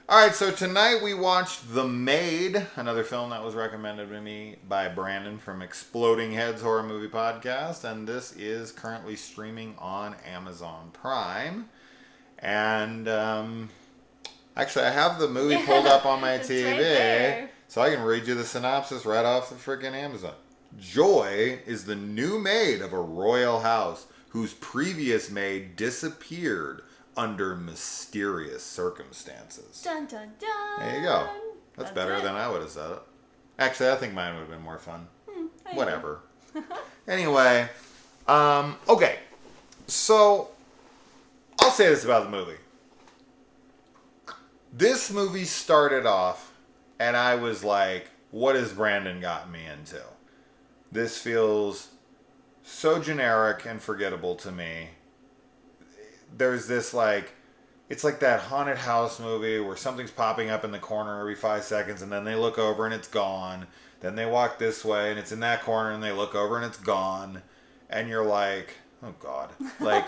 All right, so tonight we watched The Maid, another film that was recommended to me by Brandon from Exploding Heads Horror Movie Podcast, and this is currently streaming on Amazon Prime. And actually, I have the movie pulled up on my TV, right there. so I can read you the synopsis right off the freaking Amazon. Joy is the new maid of a royal house whose previous maid disappeared under mysterious circumstances. Dun dun dun. There you go. That's better it. than I would have said it. Actually, I think mine would have been more fun. Whatever. Anyway, okay. So, I'll say this about the movie. This movie started off, and I was like, what has Brandon gotten me into? This feels so generic and forgettable to me. There's this it's like that haunted house movie where something's popping up in the corner every 5 seconds and then they look over and it's gone. Then they walk this way and it's in that corner and they look over and it's gone. And you're like, oh God. Like,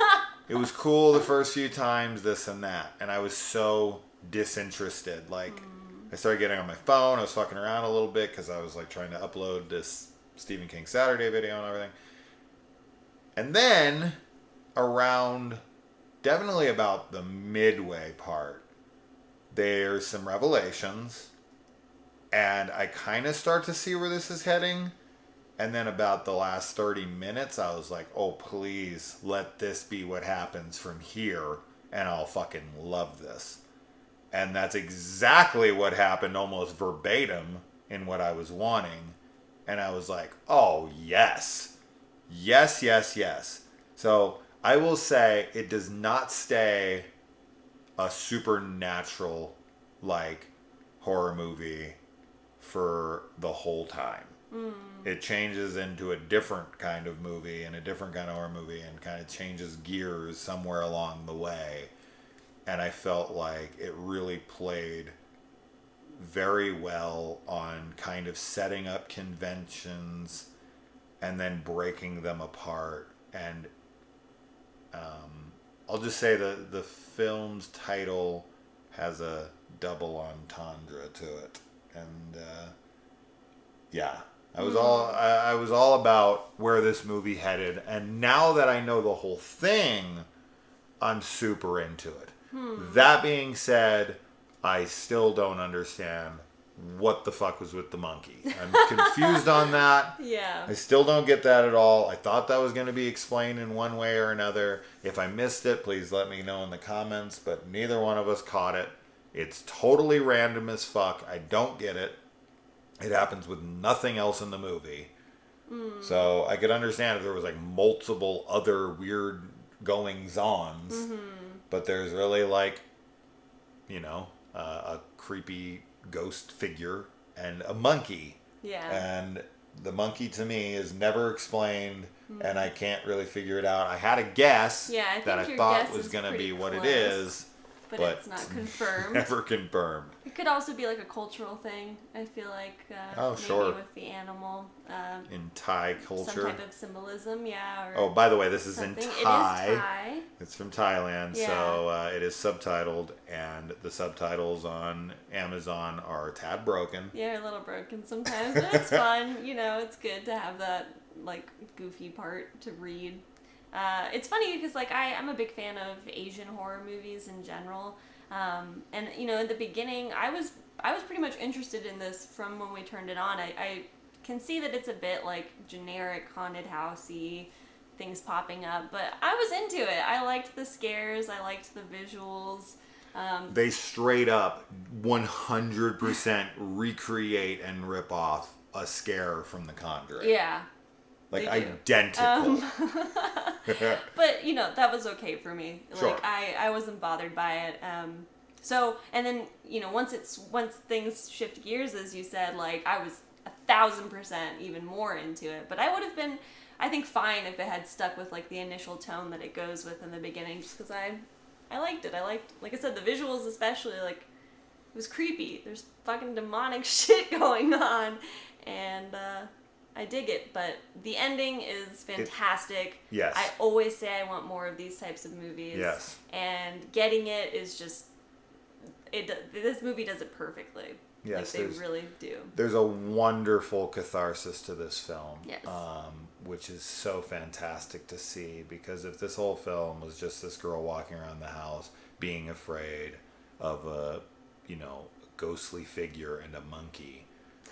it was cool the first few times, this and that. And I was so disinterested. Like, I started getting on my phone. I was fucking around a little bit because I was like trying to upload this Stephen King Saturday video and everything. And then around... definitely about the midway part, there's some revelations, and I kind of start to see where this is heading. And then about the last 30 minutes, I was like, oh, please, let this be what happens from here, and I'll fucking love this. And that's exactly what happened, almost verbatim, in what I was wanting. And I was like, oh, yes. Yes, yes, yes. So... I will say it does not stay a supernatural horror movie for the whole time. It changes into a different kind of movie and a different kind of horror movie and kind of changes gears somewhere along the way. And I felt like it really played very well on kind of setting up conventions and then breaking them apart. And I'll just say that the film's title has a double entendre to it, and I was all about where this movie headed, and now that I know the whole thing, I'm super into it. That being said, I still don't understand what the fuck was with the monkey. I'm confused on that. Yeah. I still don't get that at all. I thought that was going to be explained in one way or another. If I missed it, please let me know in the comments, but neither one of us caught it. It's totally random as fuck. I don't get it. It happens with nothing else in the movie. So I could understand if there was multiple other weird goings-ons, but there's really a creepy ghost figure and a monkey. Yeah. And the monkey to me is never explained, and I can't really figure it out. I had a guess that I thought was going to be what it is, but it's not confirmed. Never confirmed. It could also be a cultural thing. I feel like sure. Maybe with the animal. In Thai culture. Some type of symbolism, yeah. Or oh, by the way, this is in Thai. It is Thai. It's from Thailand, yeah. So it is subtitled, and the subtitles on Amazon are a tad broken. Yeah, a little broken sometimes, but it's fun. It's good to have that goofy part to read. It's funny because I'm a big fan of Asian horror movies in general, and in the beginning I was pretty much interested in this from when we turned it on. I can see that it's a bit generic haunted housey things popping up, but I was into it. I liked the scares, I liked the visuals. They straight up 100% recreate and rip off a scare from The Conjuring. Yeah. Identical. But, that was okay for me. Sure. I wasn't bothered by it. So, and then, once things shift gears, as you said, I was 1,000% even more into it. But I would have been, I think, fine if it had stuck with, the initial tone that it goes with in the beginning, just because I liked it. I liked, like I said, the visuals especially, it was creepy. There's fucking demonic shit going on. And, I dig it, but the ending is fantastic. Yes. I always say I want more of these types of movies. Yes. And getting it is just this movie does it perfectly. Yes, like they really do. There's a wonderful catharsis to this film. Yes. Which is so fantastic to see, because if this whole film was just this girl walking around the house being afraid of a, ghostly figure and a monkey,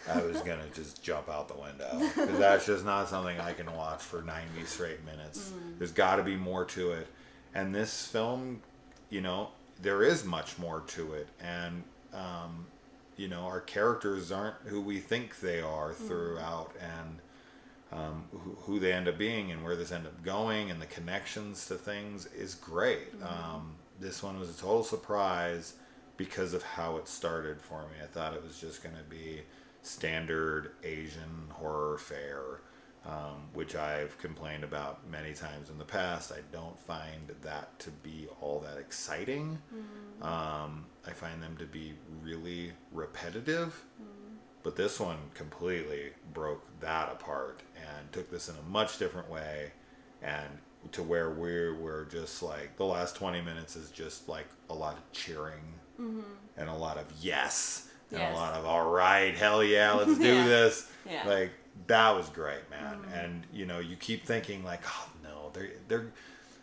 I was going to just jump out the window, because that's just not something I can watch for 90 straight minutes. There's got to be more to it. And this film, there is much more to it. And, our characters aren't who we think they are throughout, and who they end up being and where this end up going and the connections to things is great. This one was a total surprise because of how it started for me. I thought it was just going to be standard Asian horror fare, which I've complained about many times in the past. I don't find that to be all that exciting. I find them to be really repetitive. But this one completely broke that apart and took this in a much different way, and to where we were just like, the last 20 minutes is just like a lot of cheering and a lot of yes and a lot of all right, hell yeah, let's do this. Yeah. Like, that was great, man. And you keep thinking like, oh no, they're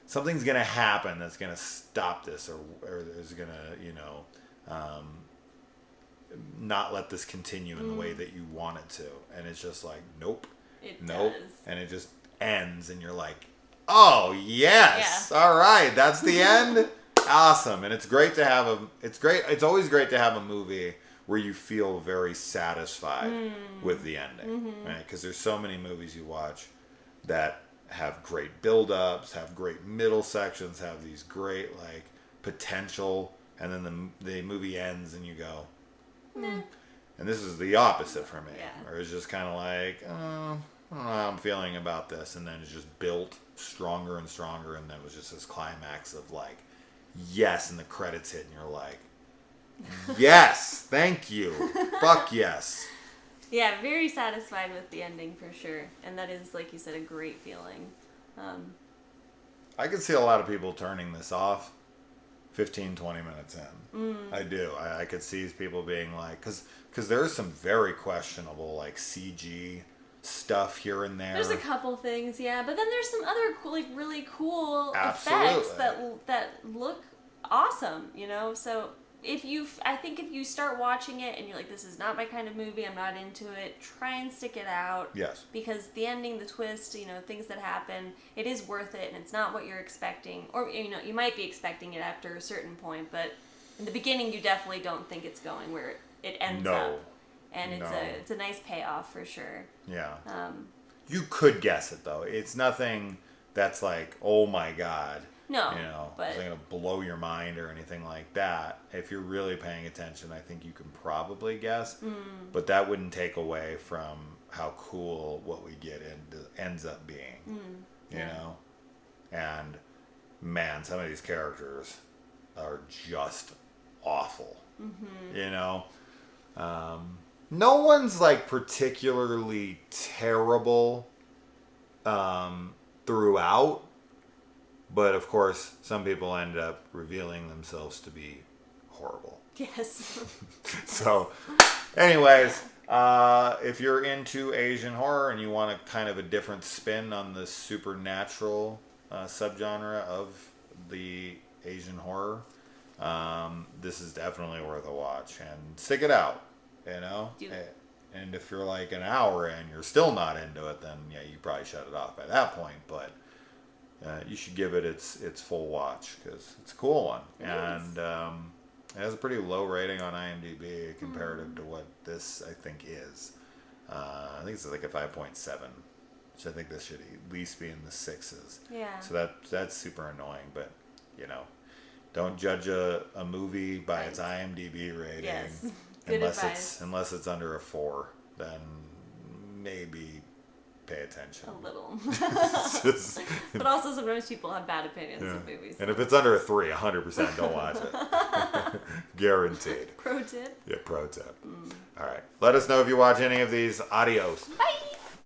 something's gonna happen that's gonna stop this, or there's gonna not let this continue in the way that you want it to. And it's just like, nope. Does. And it just ends, and you're like, oh yes, all right, that's the end. Awesome. And it's great to have it's always great to have a movie where you feel very satisfied with the ending, right? Because there's so many movies you watch that have great build-ups, have great middle sections, have these great like potential, and then the movie ends and you go, and this is the opposite for me. Where it's just kind of like, I don't know how I'm feeling about this, and then it's just built stronger and stronger, and then it was just this climax of like, yes, and the credits hit, and you're like, yes, thank you, fuck yes. Yeah, very satisfied with the ending for sure, and that is, like you said, a great feeling. I could see a lot of people turning this off 15, 20 minutes in. I do. I could see people being like, because there is some very questionable like CG stuff here and there. There's a couple things, yeah, but then there's some other cool, like really cool effects that look awesome, So I think if you start watching it and you're like, this is not my kind of movie, I'm not into it, try and stick it out. Yes. Because the ending, the twist, things that happen, it is worth it, and it's not what you're expecting. Or, you might be expecting it after a certain point, but in the beginning you definitely don't think it's going where it ends up. And it's a nice payoff for sure. Yeah. You could guess it, though. It's nothing that's like, oh my God. No, but it's not going to blow your mind or anything like that. If you're really paying attention, I think you can probably guess. But that wouldn't take away from how cool what we get ends up being. And man, some of these characters are just awful. No one's like particularly terrible throughout. But, of course, some people end up revealing themselves to be horrible. Yes. So, anyways, if you're into Asian horror and you want a kind of a different spin on the supernatural subgenre of the Asian horror, this is definitely worth a watch. And stick it out, And if you're like an hour in, you're still not into it, then, yeah, you probably shut it off by that point. But you should give it its full watch, because it's a cool one. And it has a pretty low rating on IMDb comparative to what this, I think, is. I think it's like a 5.7, which I think this should at least be in the 6s. Yeah. So that's super annoying, but, don't judge a movie by its IMDb rating. Yes. Good advice. Unless it's under a 4, then maybe pay attention. A little. But also sometimes people have bad opinions of movies. And if it's under a 3, 100% don't watch it. Guaranteed. Pro tip. Yeah, pro tip. All right. Let us know if you watch any of these. Adios. Bye.